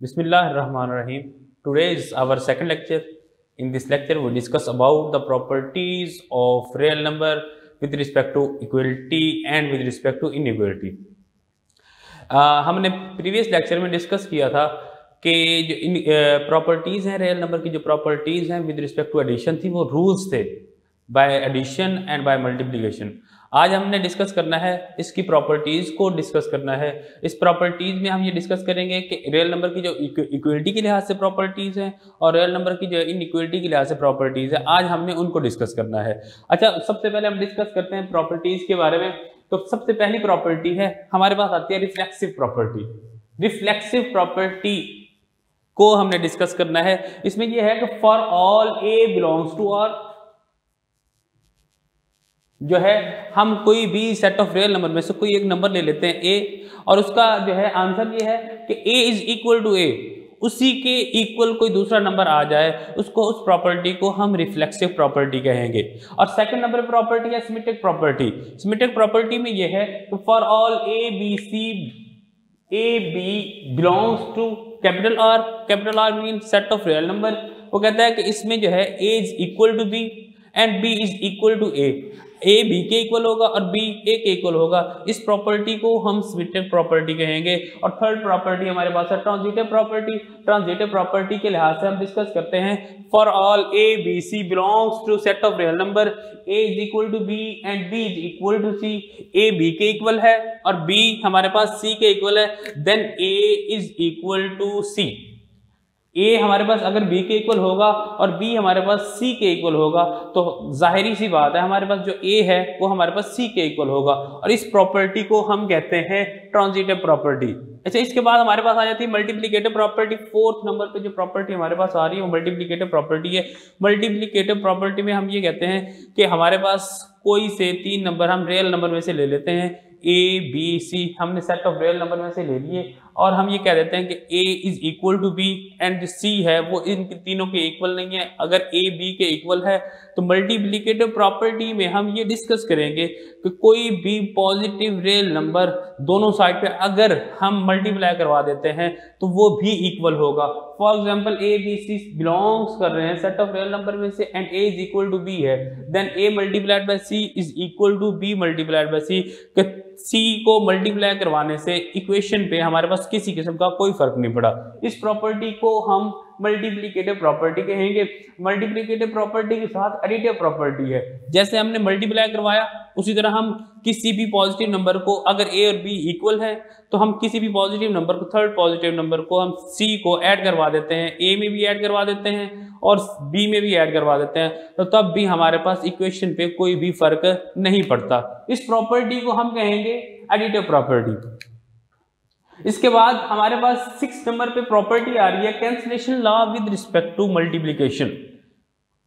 Bismillahirrahmanirrahim. Today is our second lecture. In this lecture, we discuss about the properties of real number with respect to equality and with respect to inequality. हमने previous lecture में discuss किया था कि जो properties हैं real number की, जो properties हैं विद रिस्पेक्ट टू एडिशन थी, वो रूल्स थे by addition and by multiplication. आज हमने डिस्कस करना है इसकी प्रॉपर्टीज़ को डिस्कस करना है. इस प्रॉपर्टीज़ में हम ये डिस्कस करेंगे कि रियल नंबर की जो इक्वलिटी के लिहाज से प्रॉपर्टीज़ हैं और रियल नंबर की जो इनइक्वलिटी के लिहाज से प्रॉपर्टीज़ है, आज हमने उनको डिस्कस करना है. अच्छा, सबसे पहले हम डिस्कस करते हैं प्रॉपर्टीज़ के बारे में. तो सबसे पहली प्रॉपर्टी है हमारे पास आती है रिफ्लेक्सिव प्रॉपर्टी. रिफ्लेक्सिव प्रॉपर्टी को हमने डिस्कस करना है. इसमें यह है कि for all a belongs to R, जो है हम कोई भी सेट ऑफ रियल नंबर में से कोई एक नंबर ले लेते हैं ए, और उसका जो है आंसर ये है कि ए इज इक्वल टू ए, उसी के इक्वल कोई दूसरा नंबर आ जाए, उसको उस प्रॉपर्टी को हम रिफ्लेक्सिव प्रॉपर्टी कहेंगे. और सेकंड नंबर प्रॉपर्टी है सिमेट्रिक प्रॉपर्टी. सिमेट्रिक प्रॉपर्टी में यह है कि for all A B C, A B belongs to capital R. Capital R mean set of real number. वो कहता है कि इसमें जो है A is equal to B and B is equal to A. A B के इक्वल होगा और बी ए के इक्वल होगा. इस प्रॉपर्टी को हम सिमेट्रिक प्रॉपर्टी कहेंगे. और थर्ड प्रॉपर्टी हमारे पास है ट्रांजिटिव प्रॉपर्टी. ट्रांजिटिव प्रॉपर्टी के लिहाज से हम डिस्कस करते हैं for all A B C belongs to set of real number, A is equal to B and B is equal to C. A B के equal है और बी हमारे पास सी के इक्वल है, then A is equal to C. A हमारे पास अगर बी के इक्वल होगा और बी हमारे पास सी के इक्वल होगा तो जाहिरी सी बात है हमारे पास जो ए है वो हमारे पास सी के इक्वल होगा. और इस प्रॉपर्टी को हम कहते हैं ट्रांजिटिव प्रॉपर्टी. अच्छा, इसके बाद हमारे पास आ जाती है मल्टीप्लिकेटिव प्रॉपर्टी. फोर्थ नंबर पे जो प्रॉपर्टी हमारे पास आ रही है वो मल्टीप्लिकेटिव प्रॉपर्टी है. मल्टीप्लिकेटिव प्रॉपर्टी में हम ये कहते हैं कि हमारे पास कोई से तीन नंबर हम रियल नंबर में से ले लेते हैं, ए बी सी हमने सेट ऑफ रियल नंबर में से ले लिए, और हम ये कह देते हैं कि a is equal to B and c है वो इन तीनों के इक्वल नहीं है. अगर a b के इक्वल है तो मल्टीप्लिकेटिव प्रॉपर्टी में हम ये डिस्कस करेंगे कि कोई भी पॉजिटिव रियल नंबर दोनों साइड पे अगर हम मल्टीप्लाई करवा देते हैं तो वो भी इक्वल होगा. For example a b c belongs कर रहे हैं सेट ऑफ रियल नंबर में से and a is equal to b है, then a multiplied by c is equal to b multiplied by c. c को मल्टीप्लाई करवाने से इक्वेशन पे हमारे पास किसी किस्म का कोई फर्क नहीं पड़ा. इस प्रॉपर्टी को हम मल्टीप्लिकेटिव प्रॉपर्टी कहेंगे. मल्टीप्लिकेटिव प्रॉपर्टी के साथ एडिटिव प्रॉपर्टी है. जैसे हमने मल्टीप्लाई करवाया उसी तरह हम किसी भी पॉजिटिव नंबर को अगर a और b इक्वल है तो हम किसी भी पॉजिटिव नंबर को, थर्ड पॉजिटिव नंबर को हम c को ऐड करवा देते हैं, a में भी ऐड करवा देते हैं और b में भी ऐड करवा देते हैं, तो तब भी हमारे पास इक्वेशन पे कोई भी फर्क नहीं पड़ता. इस प्रॉपर्टी को हम कहेंगे एडिटिव प्रॉपर्टी. इसके बाद हमारे पास 6 नंबर पे प्रॉपर्टी आ रही है cancellation law with respect to multiplication.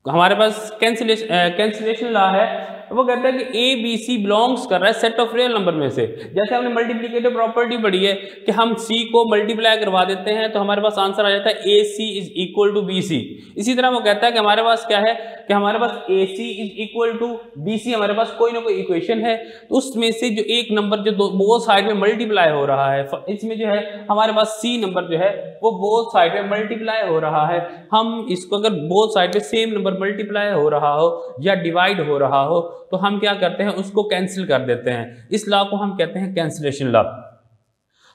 हमारे पास कैंसिलेशन लॉ है. वो कहता है कि ए बी सी बिलोंग्स कर रहा है सेट ऑफ रियल नंबर में से. जैसे हमने मल्टीप्लिकेटिव प्रॉपर्टी पढ़ी है कि हम सी को मल्टीप्लाई करवा देते हैं तो हमारे पास आंसर आ जाता है A C is equal to B C. इसी तरह वो कहता है कि हमारे पास क्या है कि हमारे पास A C is equal to B C, हमारे पास कोई ना कोई इक्वेशन है तो उसमें से जो एक नंबर जो बोथ साइड में मल्टीप्लाई हो रहा है, इसमें जो है हमारे पास सी नंबर जो है वो बोथ साइड में मल्टीप्लाई हो रहा है. हम इसको अगर बोथ साइड पे सेम नंबर मल्टीप्लाई हो रहा हो या डिवाइड हो रहा हो तो हम क्या करते हैं उसको कैंसिल कर देते हैं. इस लॉ को हम कहते हैं कैंसिलेशन लॉ.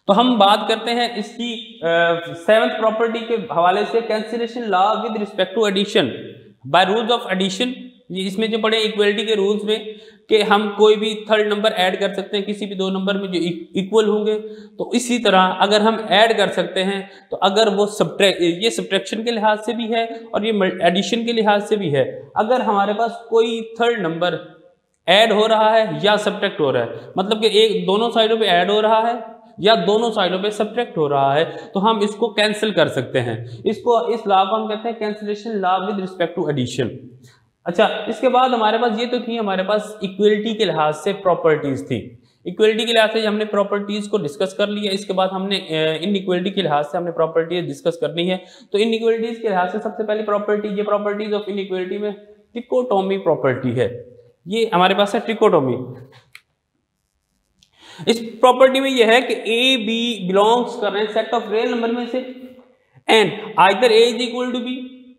तो हम बात करते हैं इसकी सेवंथ प्रॉपर्टी के हवाले से cancellation law with respect to addition by rules of addition. इसमें जो पढ़े इक्वलिटी के रूल्स में कि हम कोई भी थर्ड नंबर ऐड कर सकते हैं किसी भी दो नंबर में जो इक्वल होंगे, तो इसी तरह अगर हम ऐड कर सकते हैं तो अगर वो ये सब्ट्रैक्शन के लिहाज से भी है और ये एडिशन के लिहाज से भी है. अगर हमारे पास कोई थर्ड नंबर ऐड हो रहा है या सब्ट्रैक्ट हो रहा है, मतलब कि एक दोनों साइडों पे ऐड हो रहा है या दोनों साइडों पे सब्ट्रैक्ट हो रहा है, तो हम इसको कैंसिल कर सकते हैं. इस लॉ को हम कहते हैं cancellation law with respect to addition. अच्छा, इसके बाद हमारे पास ये तो थी हमारे पास इक्वलिटी के लिहाज से प्रॉपर्टीज थी. इक्वलिटी के लिहाज से हमने प्रॉपर्टीज को डिस्कस कर लिया. इसके बाद हमने इनइक्वलिटी के लिहाज से हमने प्रॉपर्टीज डिस्कस करनी है. तो इनइक्वलिटीज के लिहाज से सबसे पहली प्रॉपर्टी, ये प्रॉपर्टीज ऑफ इनइक्वलिटी में ट्रिकोटोमी प्रॉपर्टी है. ये हमारे पास है ट्रिकोटोमी. इस प्रॉपर्टी में यह है कि ए बी बिलोंग्स कर रहे हैं सेट ऑफ रियल नंबर में से and either a is equal to b,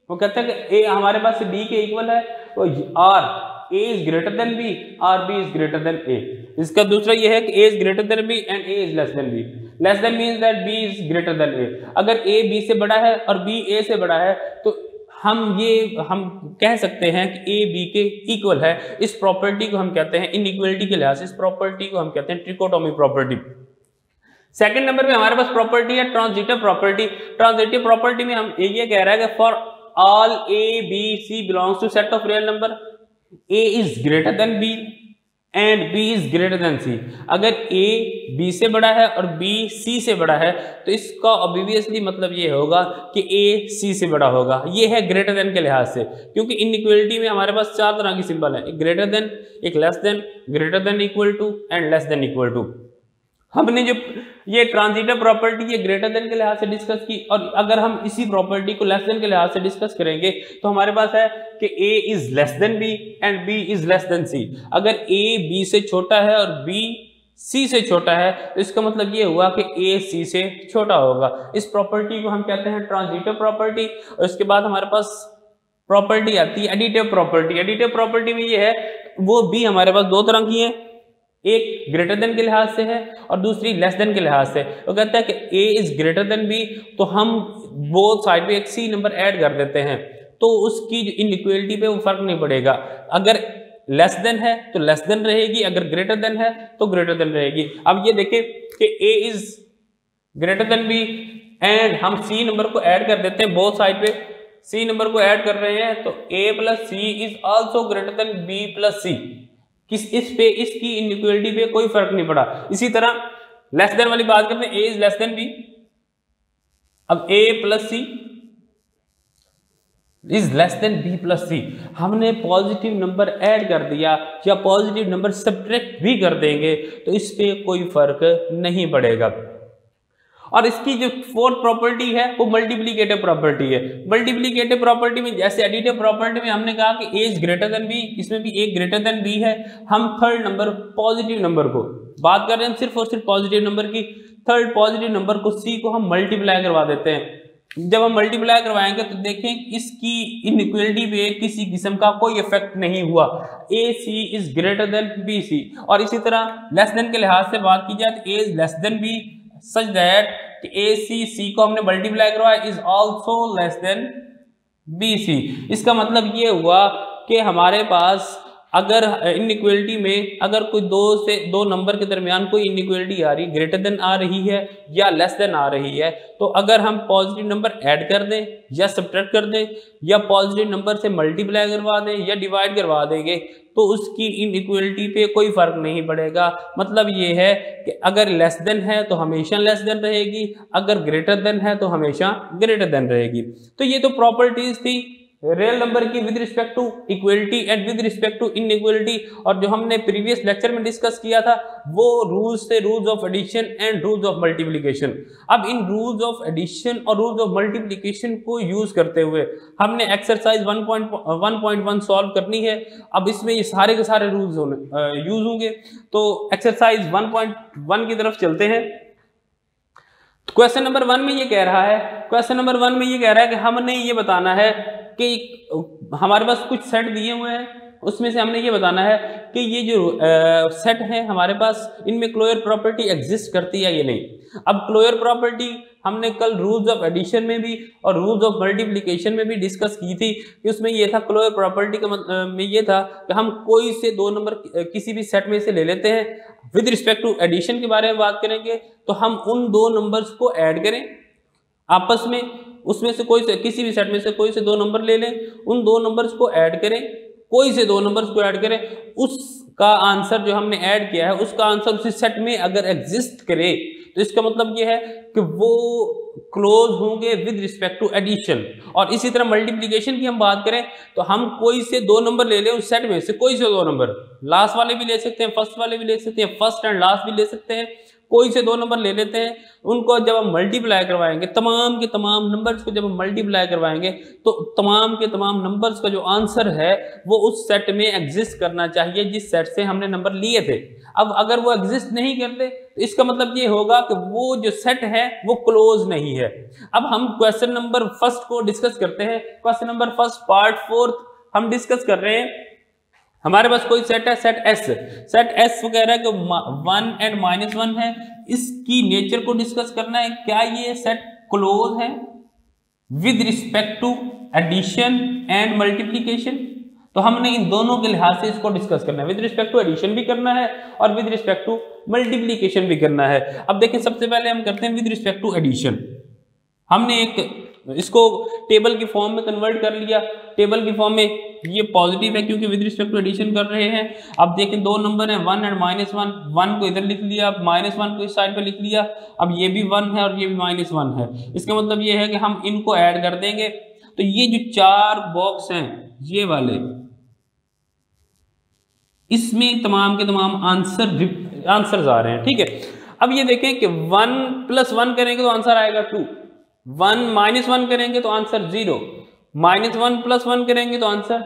वो कहता है कि ए हमारे पास से बी के इक्वल है, तो or A is greater than B और B is greater than A. इसका दूसरा ये है कि A is greater than B and A is less than B. Less than means that B is greater than A. अगर A B से बड़ा है और बी ए से बड़ा है तो हम कह सकते हैं कि ए बी के इक्वल है। इस प्रॉपर्टी को हम कहते हैं इनइक्वलिटी के लिहाज से, इस प्रॉपर्टी को हम कहते हैं ट्रिकोटोमी प्रॉपर्टी। सेकंड नंबर पे हमारे पास प्रॉपर्टी है ट्रांजिटिव प्रॉपर्टी। ट्रांजिटिव प्रॉपर्टी में हम ये कह रहा है कि for all A B C belongs to set of real number, A is greater than B and B is greater than C। अगर A B से बड़ा है और B C से बड़ा है तो इसका ऑब्वियसली मतलब ये होगा कि A C से बड़ा होगा। ये है ग्रेटर देन के लिहाज से, क्योंकि इनइक्वलिटी में हमारे पास चार तरह की सिंबल है, एक ग्रेटर देन, एक less than, greater than equal to and less than equal to. हमने जो ये ट्रांजिटिव प्रॉपर्टी ये ग्रेटर देन के लिहाज से डिस्कस की, और अगर हम इसी प्रॉपर्टी को लेस देन के लिहाज से डिस्कस करेंगे तो हमारे पास है कि A is less then B and B is less then C। अगर A B से छोटा है और B C से छोटा है तो इसका मतलब ये हुआ कि A C से छोटा होगा। इस प्रॉपर्टी को हम कहते हैं ट्रांजिटिव प्रॉपर्टी। और इसके बाद हमारे पास प्रॉपर्टी आती है एडिटिव प्रॉपर्टी। एडिटिव प्रॉपर्टी में ये है, वो भी हमारे पास दो तरह की है, एक ग्रेटर देन के लिहाज से है और दूसरी लेस देन के लिहाज से। वो कहता है कि A is greater then B, तो हम बोथ साइड पे एक C नंबर ऐड कर देते हैं तो उसकी इनइक्वलिटी पे वो फर्क नहीं पड़ेगा। अगर लेस देन है तो लेस देन रहेगी, अगर ग्रेटर देन है तो ग्रेटर देन रहेगी। अब ये देखें कि A is greater then B and हम C नंबर को ऐड कर देते हैं, बोथ साइड पे C नंबर को ऐड कर रहे हैं तो A plus C is also greater than B plus C। इसकी इनइक्वलिटी पे कोई फर्क नहीं पड़ा। इसी तरह लेस देन वाली बात करते हैं, A is less then B। अब A plus C is less then B plus C। हमने पॉजिटिव नंबर ऐड कर दिया या पॉजिटिव नंबर सब्ट्रैक्ट भी कर देंगे तो इस पे कोई फर्क नहीं पड़ेगा। और इसकी जो फोर्थ प्रॉपर्टी है वो मल्टीप्लिकेटिव प्रॉपर्टी है। मल्टीप्लिकेटिव प्रॉपर्टी में जैसे एडिटिव प्रॉपर्टी में हमने कहा कि A is greater then B, इसमें भी A ग्रेटर देन B है। हम थर्ड नंबर पॉजिटिव नंबर को बात कर रहे हैं, सिर्फ और सिर्फ पॉजिटिव नंबर की। थर्ड पॉजिटिव नंबर को C को हम मल्टीप्लाई करवा देते हैं। जब हम मल्टीप्लाई करवाएंगे तो देखें इसकी इनइक्वलिटी पे किसी किस्म का कोई इफेक्ट नहीं हुआ। AC is greater then BC। और इसी तरह लेस देन के लिहाज से बात की जाए तो A is less then B such that AC को हमने मल्टीप्लाई करवाया is also less than BC। इसका मतलब ये हुआ कि हमारे पास अगर इनइक्वलिटी में अगर कोई दो नंबर के दरमियान कोई इनइक्वलिटी आ रही, ग्रेटर देन आ रही है या लेस देन आ रही है, तो अगर हम पॉजिटिव नंबर ऐड कर दें या सब्ट्रैक्ट कर दें या पॉजिटिव नंबर से मल्टीप्लाई करवा दें या डिवाइड करवा देंगे तो उसकी इनइक्वलिटी पे कोई फर्क नहीं पड़ेगा। मतलब ये है कि अगर लेस देन है तो हमेशा लेस देन रहेगी, अगर ग्रेटर देन है तो हमेशा ग्रेटर देन रहेगी। तो ये तो प्रॉपर्टीज थी रियल नंबर की with respect to equality and with respect to inequality. और जो हमने प्रीवियस लेक्चर में डिस्कस किया था वो रूल्स थे, rules of addition and rules of multiplication. अब इन रूल्स ऑफ एडिशन और रूल्स ऑफ मल्टीप्लिकेशन को यूज करते हुए हमने एक्सरसाइज 1.1 सॉल्व करनी है। अब इसमें ये सारे के सारे रूल्स यूज होंगे। तो एक्सरसाइज 1.1 की तरफ चलते हैं। क्वेश्चन नंबर 1 में ये कह रहा है, क्वेश्चन नंबर 1 में ये कह रहा है कि हमने ये बताना है कि हमारे पास कुछ सेट दिए हुए हैं, उसमें से हमने ये बताना है कि ये जो सेट है हमारे पास इनमें क्लोजर प्रॉपर्टी एग्जिस्ट करती है या नहीं। अब क्लोजर प्रॉपर्टी हमने कल रूल्स ऑफ एडिशन में भी और रूल्स ऑफ मल्टीप्लिकेशन में भी डिस्कस की थी कि उसमें ये था क्लोजर प्रॉपर्टी का में ये था कि हम कोई से दो नंबर किसी भी सेट में से ले लेते हैं। विद रिस्पेक्ट टू एडिशन के बारे में बात करेंगे तो हम उन दो नंबर्स को ऐड करें आपस में, उसमें से कोई से किसी भी सेट में से कोई से दो नंबर ले लें, उन दो नंबर्स को ऐड करें, कोई से दो नंबर्स को ऐड करें, उसका आंसर जो हमने ऐड किया है उसका आंसर उसी सेट में अगर एग्जिस्ट करे तो इसका मतलब ये है कि वो क्लोज होंगे विद रिस्पेक्ट टू एडिशन। और इसी तरह मल्टीप्लिकेशन की हम बात करें तो हम कोई से दो नंबर ले लें उस सेट में से, कोई से दो नंबर, लास्ट वाले भी ले सकते हैं, फर्स्ट वाले भी ले सकते हैं, फर्स्ट एंड लास्ट भी ले सकते हैं, कोई से दो नंबर ले लेते हैं, उनको जब हम मल्टीप्लाई करवाएंगे, तमाम के तमाम नंबर्स को जब हम मल्टीप्लाई करवाएंगे तो तमाम के तमाम नंबर्स का जो आंसर है वो उस सेट में एग्जिस्ट करना चाहिए जिस सेट से हमने नंबर लिए थे। अब अगर वो एग्जिस्ट नहीं करते तो इसका मतलब ये होगा कि वो जो सेट है वो क्लोज नहीं है। अब हम क्वेश्चन नंबर फर्स्ट को डिस्कस करते हैं। क्वेश्चन नंबर फर्स्ट पार्ट 4 हम डिस्कस कर रहे हैं। हमारे पास कोई सेट है, सेट एस। सेट एस वो कह रहा है कि 1 एंड -1 है। इसकी नेचर को डिस्कस करना है, क्या ये सेट क्लोज है with respect to addition and multiplication. तो हमने इन दोनों के लिहाज से इसको डिस्कस करना है, विद रिस्पेक्ट टू एडिशन भी करना है और विद रिस्पेक्ट टू मल्टीप्लीकेशन भी करना है। अब देखिए सबसे पहले हम करते हैं विद रिस्पेक्ट टू एडिशन। हमने एक इसको टेबल की फॉर्म में कन्वर्ट कर लिया। टेबल की फॉर्म में ये पॉजिटिव है क्योंकि विद रिस्पेक्ट टू एडिशन कर रहे हैं। अब देखें दो नंबर हैं 1 एंड -1, 1 को इधर लिख लिया, -1 को इस साइड पे लिख लिया। अब ये भी 1 है और ये भी -1 है। इसका मतलब ये है कि हम इनको ऐड कर देंगे तो ये जो 4 बॉक्स हैं ये वाले, इसमें तमाम के तमाम आंसर्स आ रहे हैं, ठीक है। अब ये देखें कि 1 + 1 करेंगे तो आंसर आएगा 2, 1 - 1 करेंगे तो आंसर 0, -1 + 1 करेंगे तो आंसर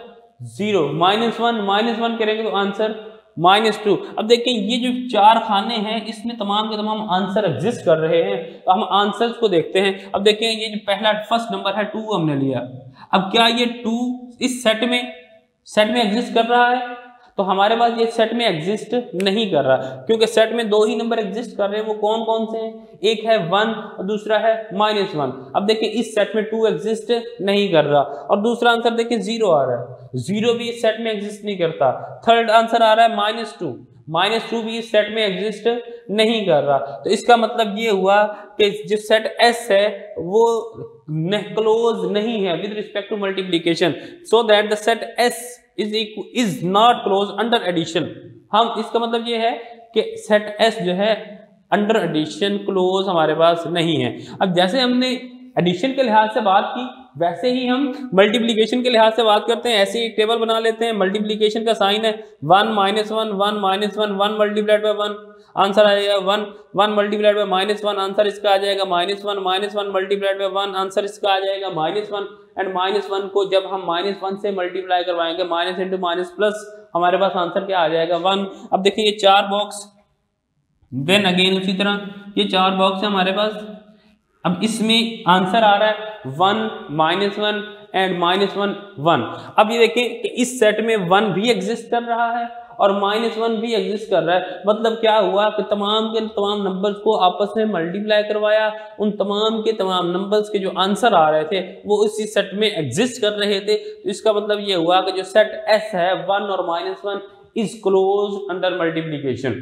0, -1 - 1 करेंगे तो आंसर -2। अब देखिए ये जो 4 खाने हैं इसमें तमाम के तमाम आंसर एग्जिस्ट कर रहे हैं। तो हम आंसर्स को देखते हैं। अब देखिए ये जो पहला फर्स्ट नंबर है 2 हमने लिया। अब क्या ये 2 इस सेट में एग्जिस्ट कर रहा है? तो हमारे पास ये सेट में एग्जिस्ट नहीं कर रहा क्योंकि सेट में 2 ही नंबर एग्जिस्ट कर रहे हैं। वो कौन कौन से हैं? एक है 1 और दूसरा है -1। अब देखिए इस सेट में 2 एग्जिस्ट नहीं कर रहा और दूसरा आंसर देखिए 0 आ रहा है। 0 भी इस सेट में एग्जिस्ट नहीं करता। थर्ड आंसर आ रहा है -2, -2 भी इस सेट में एग्जिस्ट नहीं कर रहा। तो इसका मतलब ये हुआ कि जो सेट एस है वो क्लोज नहीं है with respect to multiplication, so that the set S is not close under addition. हम इसका मतलब ये है कि सेट एस जो है अंडर एडिशन क्लोज हमारे पास नहीं है। अब जैसे हमने एडिशन के लिहाज से बात की वैसे ही हम मल्टीप्लीकेशन के लिहाज से बात करते हैं। ऐसे एक टेबल बना लेते हैं। मल्टीप्लीकेशन का साइन है 1 - 1 1 -1 1 मल्टीप्लाइड बाय 1 आंसर आएगा 1 1 मल्टीप्लाइड बाय -1 आंसर इसका आ जाएगा -1 -1 मल्टीप्लाइड बाय 1 आंसर इसका आ जाएगा -1 एंड -1 को जब हम -1 से मल्टीप्लाई करवाएंगे माइनस इंटू माइनस प्लस हमारे पास आंसर क्या आ जाएगा 1। अब देखिए ये 4 बॉक्स, देन अगेन उसी तरह ये 4 बॉक्स है हमारे पास। अब इसमें आंसर आ रहा है 1 -1 एंड -1 1। अब ये देखें कि इस सेट में 1 भी एग्जिस्ट कर रहा है और -1 भी एग्जिस्ट कर रहा है। मतलब क्या हुआ कि तमाम के तमाम नंबर्स को आपस में मल्टीप्लाई करवाया, उन तमाम के तमाम नंबर्स के जो आंसर आ रहे थे वो इसी सेट में एग्जिस्ट कर रहे थे। तो इसका मतलब ये हुआ कि जो सेट एस है 1 और -1 इज क्लोज अंडर मल्टीप्लीकेशन,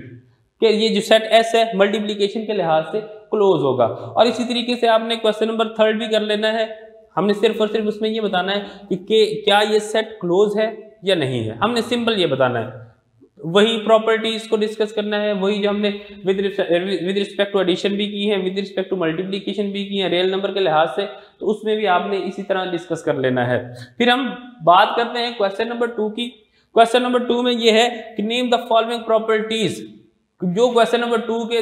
कि ये जो सेट एस है मल्टीप्लीकेशन के लिहाज से क्लोज होगा। और इसी तरीके से आपने क्वेश्चन नंबर 3 भी कर लेना है। हमने सिर्फ और सिर्फ उसमें ये बताना है कि क्या ये सेट क्लोज है या नहीं है। हमने सिंपल ये बताना है, वही प्रॉपर्टीज को डिस्कस करना है, वही जो हमने विद रिस्पेक्ट टू एडिशन भी की है, विद रिस्पेक्ट टू मल्टीप्लीकेशन भी की है रियल नंबर के लिहाज से, तो उसमें भी आपने इसी तरह डिस्कस कर लेना है। फिर हम बात करते हैं क्वेश्चन नंबर 2 की। क्वेश्चन नंबर 2 में ये है कि नेम द फॉलोइंग प्रॉपर्टीज। जो क्वेश्चन नंबर 2 के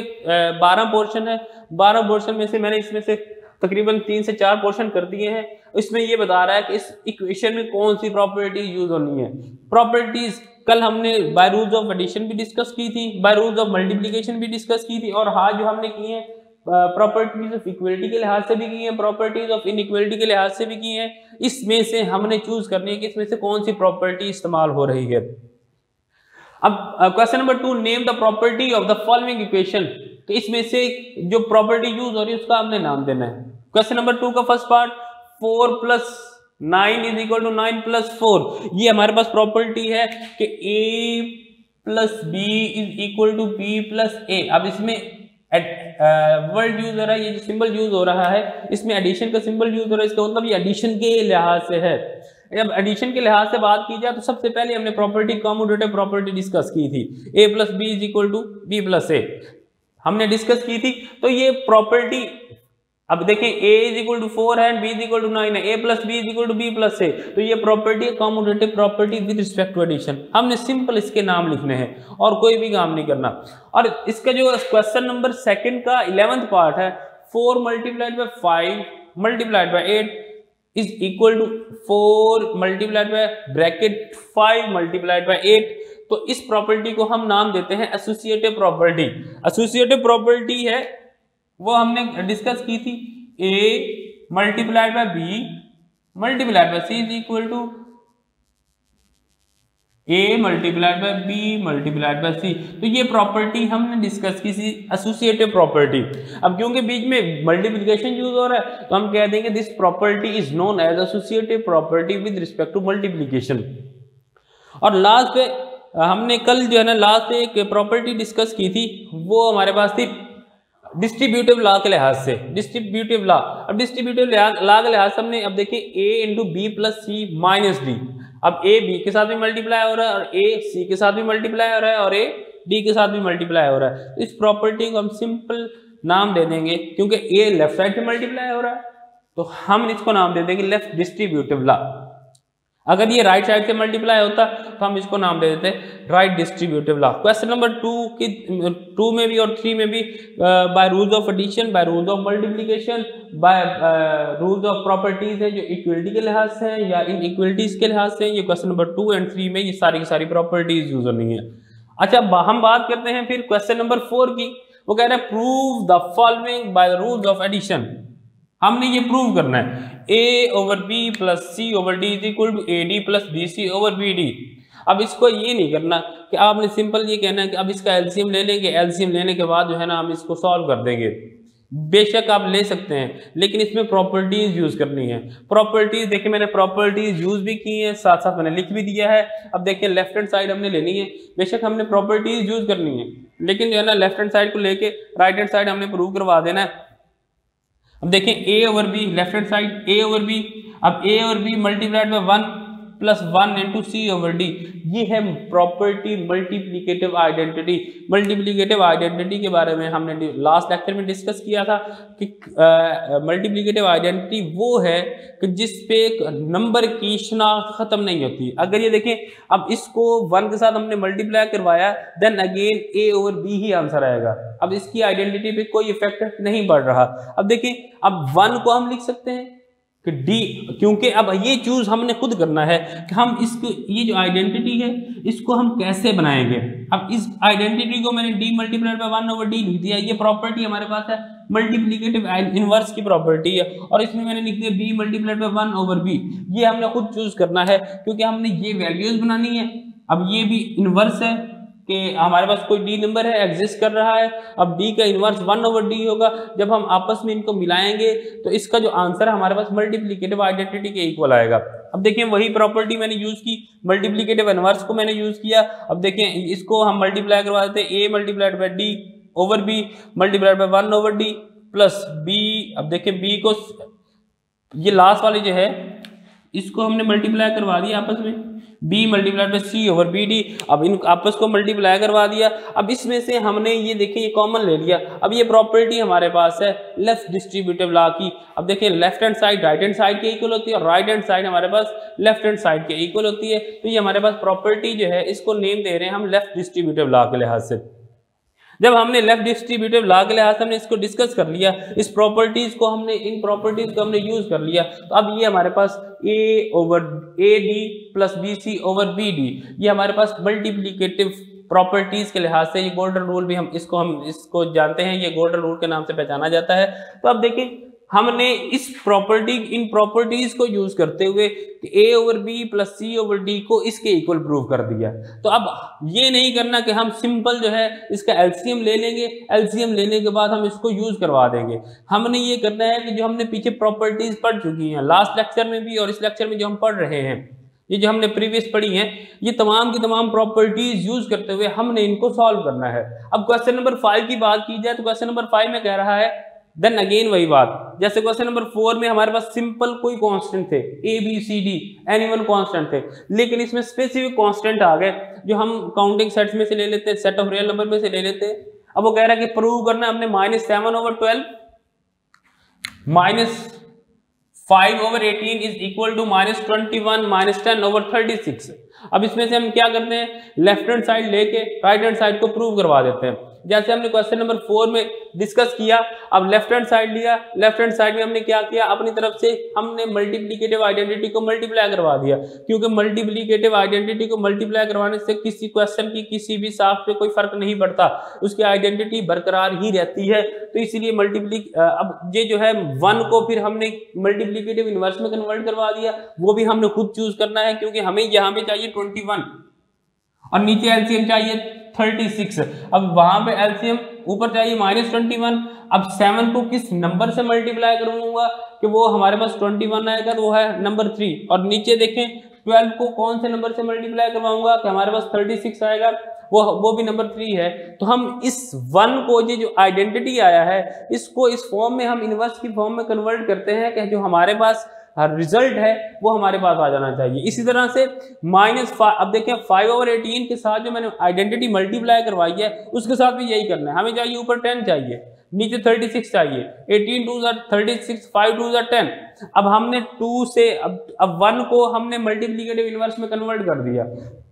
12 पोर्शन है, 12 पोर्शन में से मैंने इसमें से तकरीबन 3 से 4 पोर्शन कर दिए हैं। इसमें ये बता रहा है कि इस इक्वेशन में कौन सी प्रॉपर्टी यूज होनी है। प्रॉपर्टीज कल हमने बाय रूल्स ऑफ एडिशन भी डिस्कस की थी, बाय रूल्स ऑफ मल्टीप्लिकेशन भी डिस्कस की थी, और आज जो हमने की है प्रॉपर्टीज ऑफ इक्वलिटी के लिहाज से भी की है, प्रॉपर्टीज ऑफ इनइक्वलिटी के लिहाज से भी की है। इसमें से हमने चूज करनी है कि इसमें से कौन सी प्रॉपर्टी इस्तेमाल हो रही है। अब question number 2, name the property of the following equation. तो इसमें से जो प्रॉपर्टी यूज हो रही है उसका हमने नाम देना है। क्वेश्चन नंबर 2 का फर्स्ट पार्ट 4 + 9 = 9 + 4। ये हमारे पास प्रॉपर्टी है कि a + b = b + a। अब इसमें वर्ड यूज हो रहा है, ये जो सिंबल यूज हो रहा है इसमें एडिशन का सिंबल यूज हो रहा है। इसका मतलब ये एडिशन के लिहाज से है। जब एडिशन के लिहाज से बात की जाए तो सबसे पहले हमने प्रॉपर्टी कम्यूटेटिव प्रॉपर्टी डिस्कस की थी, a + b = b + a हमने डिस्कस की थी। तो ये प्रॉपर्टी अब देखें a इज इक्वल टू 4 है and b is equal to 9 है, a plus B is equal to B plus A, तो ये प्रॉपर्टी है commutative property with respect to addition. हमने सिंपल इसके नाम लिखने हैं और कोई भी काम नहीं करना। और इसका जो क्वेश्चन नंबर सेकंड का 11th पार्ट है, 4 multiplied by 5 multiplied by 8 is equal to 4 multiplied by bracket 5 multiplied by 8। तो इस प्रॉपर्टी को हम नाम देते हैं एसोसिएटिव प्रॉपर्टी। एसोसिएटिव प्रॉपर्टी है वो हमने डिस्कस की थी, a multiplied by b multiplied by c is equal to a multiplied by b multiplied by c। तो ये प्रॉपर्टी हमने डिस्कस की थी एसोसिएटिव प्रॉपर्टी। अब क्योंकि बीच में मल्टीप्लिकेशन यूज हो रहा है तो हम कह देंगे this property is known as associative property with respect to multiplication. और लास्ट पे हमने कल जो है ना लास्ट पे एक प्रॉपर्टी डिस्कस की थी, वो हमारे पास थी डिस्ट्रीब्यूटिव लॉ के लिहाज से, डिस्ट्रीब्यूटिव लॉ। अब डिस्ट्रीब्यूटिव लॉ के लिहाज से हमने अब देखिए a into b plus c minus d. अब a b के साथ भी मल्टीप्लाई हो रहा है और a c के साथ भी मल्टीप्लाई हो रहा है और a d के साथ भी मल्टीप्लाई हो रहा है। तो इस प्रॉपर्टी को हम सिंपल नाम दे देंगे, क्योंकि a लेफ्ट साइड से मल्टीप्लाई हो रहा है तो हम इसको नाम दे देंगे लेफ्ट डिस्ट्रीब्यूटिव लॉ। अगर ये राइट साइड से मल्टीप्लाई होता तो हम इसको नाम दे देते right distributive law. Question number 2 में भी और 3 में भी by rules of addition, by rules of multiplication, by rules of properties है जो इक्वलिटी के लिहाज से है या इन इक्वलिटीज के लिहाज से। ये क्वेश्चन नंबर 2 एंड 3 में ये सारी की सारी प्रॉपर्टीज यूज होनी है। अच्छा, हम बात करते हैं फिर क्वेश्चन नंबर 4 की। वो कह रहा है prove the following by the rules of addition. हमने ये प्रूव करना है a over b plus c over d is equal to ad plus bc over bd। अब इसको ये नहीं करना कि आपने सिंपल ये कहना है कि अब इसका एलसीएम ले लेंगे, एलसीएम लेने के बाद जो है ना हम इसको सॉल्व कर देंगे। बेशक आप ले सकते हैं, लेकिन इसमें प्रॉपर्टीज यूज करनी है। प्रॉपर्टीज देखिए मैंने प्रॉपर्टीज यूज भी की है, साथ साथ मैंने लिख भी दिया है। अब देखिए लेफ्ट हैंड साइड हमने लेनी है, बेशक हमने प्रॉपर्टीज यूज करनी है, लेकिन जो है ना लेफ्ट हैंड साइड को लेके राइट हैंड साइड हमने प्रूव करवा देना है। अब देखें a over b left hand side a over b, अब a और b multiplied by 1 plus 1 into c over d। ये है property multiplicative identity. Multiplicative identity के बारे में हमने लास्ट लेक्चर में डिस्कस किया था कि मल्टीप्लिकेटिव आइडेंटिटी वो है कि जिस पे नंबर की शनाख्त खत्म नहीं होती। अगर ये देखें अब इसको 1 के साथ हमने मल्टीप्लाई करवाया, then again a over b ही आंसर आएगा। अब इसकी आइडेंटिटी पे कोई इफेक्ट नहीं पड़ रहा। अब देखें अब 1 को हम लिख सकते हैं कि डी, क्योंकि अब ये चूज हमने खुद करना है कि हम इसको ये जो आइडेंटिटी है इसको हम कैसे बनाएंगे। अब इस आइडेंटिटी को मैंने D multiplied by 1 over D लिख दिया। ये प्रॉपर्टी हमारे पास है मल्टीप्लिकेटिव इनवर्स की प्रॉपर्टी है, और इसमें मैंने लिख दिया b multiplied by 1 over b. ये हमने खुद चूज करना है क्योंकि हमने ये वैल्यूज बनानी है। अब ये भी इनवर्स है कि हमारे पास कोई डी नंबर है एग्जिस्ट कर रहा है, अब डी का इनवर्स 1 ओवर डी होगा। जब हम आपस में इनको मिलाएंगे तो इसका जो आंसर है हमारे पास मल्टीप्लिकेटिव आइडेंटिटी के इक्वल आएगा। अब देखिए वही प्रॉपर्टी मैंने यूज की, मल्टीप्लिकेटिव इनवर्स को मैंने यूज किया। अब देखिए इसको हम मल्टीप्लाई करवा देते हैं, a multiplied by d over b multiplied by 1 over d plus b. अब देखिए बी को ये लास्ट वाली जो है इसको हमने मल्टीप्लाई करवा दिया आपस में, b multiplied by c over b d. अब इन आपस को मल्टीप्लाई करवा दिया। अब इसमें से हमने ये देखिए ये कॉमन ले लिया। अब ये प्रॉपर्टी हमारे पास है लेफ्ट डिस्ट्रीब्यूटिव लॉ की। अब देखिए left hand side right hand side के इक्वल होती है और राइट हैंड साइड हमारे पास लेफ्ट हैंड साइड के इक्वल होती है। तो ये हमारे पास प्रॉपर्टी जो है इसको नेम दे रहे हैं हम लेफ्ट डिस्ट्रीब्यूटिव लॉ के लिहाज से। जब हमने लेफ्ट डिस्ट्रीब्यूटिव लॉ के लिहाज से हमने इसको डिस्कस कर लिया, इस प्रॉपर्टीज को हमने इन प्रॉपर्टीज को हमने यूज कर लिया, तो अब ये हमारे पास a over a d plus b c over b d, ये हमारे पास मल्टीप्लिकेटिव प्रॉपर्टीज के लिहाज से ये गोल्डन रूल भी हम इसको जानते हैं, ये गोल्डन रूल के नाम से पहचाना जाता है। तो अब देखिए हमने इस इन प्रॉपर्टीज को यूज करते हुए a over b plus c over d को इसके इक्वल प्रूव कर दिया। तो अब ये नहीं करना कि हम सिंपल जो है इसका एलसीएम ले लेंगे, एलसीएम लेने के बाद हम इसको यूज करवा देंगे। हमने ये करना है कि जो हमने पीछे प्रॉपर्टीज पढ़ चुकी हैं लास्ट लेक्चर में भी और इस लेक्चर में जो हम पढ़ रहे हैं, ये जो हमने प्रीवियस पढ़ी हैं, ये तमाम की तमाम प्रॉपर्टीज यूज करते हुए हमने इनको सॉल्व करना है। अब क्वेश्चन नंबर 5 की बात की जाए तो क्वेश्चन नंबर 5 में कह रहा है देन अगेन वही बात, जैसे क्वेश्चन नंबर 4 में हमारे पास सिंपल कोई कांस्टेंट थे a b c d any one constant थे, लेकिन इसमें स्पेसिफिक कांस्टेंट आ गए जो हम काउंटिंग सेट्स में से ले लेते हैं, सेट ऑफ रियल नंबर में से ले लेते हैं। अब वो कह रहा है कि प्रूव करना है हमने -7/12 -5/18 इज इक्वल टू -21 -10/36। अब इसमें से हम क्या करते हैं, लेफ्ट हैंड साइड लेके राइट हैंड साइड को प्रूव करवा देते हैं, जैसे हमने क्वेश्चन नंबर 4 में डिस्कस किया। अब लेफ्ट हैंड साइड लिया, लेफ्ट हैंड साइड में हमने क्या किया, अपनी तरफ से हमने मल्टीप्लिकेटिव आइडेंटिटी को मल्टीप्लाई करवा दिया, क्योंकि मल्टीप्लिकेटिव आइडेंटिटी को मल्टीप्लाई करवाने से किसी क्वेश्चन की किसी भी साफ पे कोई फर्क नहीं पड़ता, उसकी आइडेंटिटी बरकरार ही रहती है। तो इसीलिए अब ये जो है 1 को फिर हमने मल्टीप्लिकेटिव इनवर्स में कन्वर्ट करवा दिया, वो भी हमने खुद चूज करना है, क्योंकि हमें यहाँ पे चाहिए 21 और नीचे एलसीएम चाहिए 36। अब वहां पे एलसीएम ऊपर चाहिए -21। अब 7 को किस नंबर से मल्टीप्लाई करूंगा कि वो हमारे पास 21 आएगा, तो वो है नंबर 3। और नीचे देखें 12 को कौन से नंबर से मल्टीप्लाई करवाऊंगा कि हमारे पास 36 आएगा, वो भी नंबर 3 है। तो हम इस 1 को ये जो आइडेंटिटी आया है इसको इस फॉर्म में हम इनवर्स की फॉर्म में कन्वर्ट करते हैं कि जो हमारे पास रिजल्ट है वो हमारे पास आ जाना चाहिए। इसी तरह से अब देखें 5/18 के साथ जो मैंने आइडेंटिटी मल्टीप्लाई करवाई है उसके साथ भी यही करना है। हमें चाहिए ऊपर 10 चाहिए, नीचे 36 चाहिए। 18 2 36, 5 2 10। अब हमने 2 से अब 1 को हमने मल्टीप्लिकेटिव इनवर्स में कन्वर्ट कर दिया,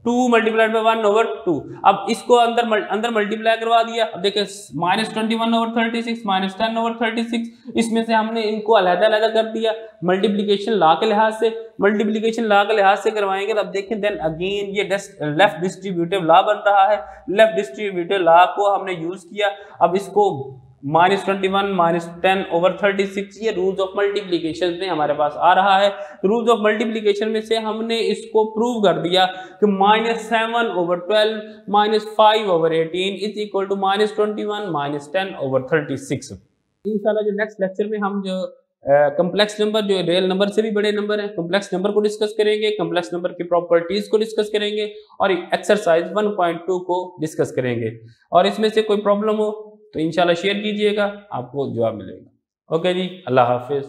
2 मल्टीप्लाइड बाय 1/2। अब इसको अंदर मल्टीप्लाई करवा दिया। अब देखिए -21/36 -10/36, इसमें से हमने इनको अलग-अलग कर दिया मल्टीप्लिकेशन लॉ के लिहाज से। मल्टीप्लिकेशन लॉ के लिहाज से करवाएंगे तब देखें देन अगेन ये लेफ्ट डिस्ट्रीब्यूटिव लॉ बन रहा है। लेफ्ट डिस्ट्रीब्यूटिव लॉ को हमने यूज किया। अब इसको -21 -10/36 ये रूल्स ऑफ मल्टीप्लिकेशन में हमारे पास आ रहा है। रूल्स ऑफ मल्टीप्लिकेशन में से हमने इसको प्रूव कर दिया कि -7/12 -5/18 इज इक्वल टू -21 -10/36। इंशाल्लाह जो नेक्स्ट लेक्चर में हम जो कम्प्लेक्स नंबर, जो रियल नंबर से भी बड़े नंबर हैं, कम्प्लेक्स नंबर को डिस्कस करेंगे, कम्प्लेक्स नंबर की प्रॉपर्टीज को डिस्कस करेंगे और एक्सरसाइज 1.2 को डिस्कस करेंगे। और इसमें से कोई प्रॉब्लम हो तो इंशाल्लाह शेयर कीजिएगा, आपको जवाब मिलेगा। ओके जी, अल्लाह हाफिज।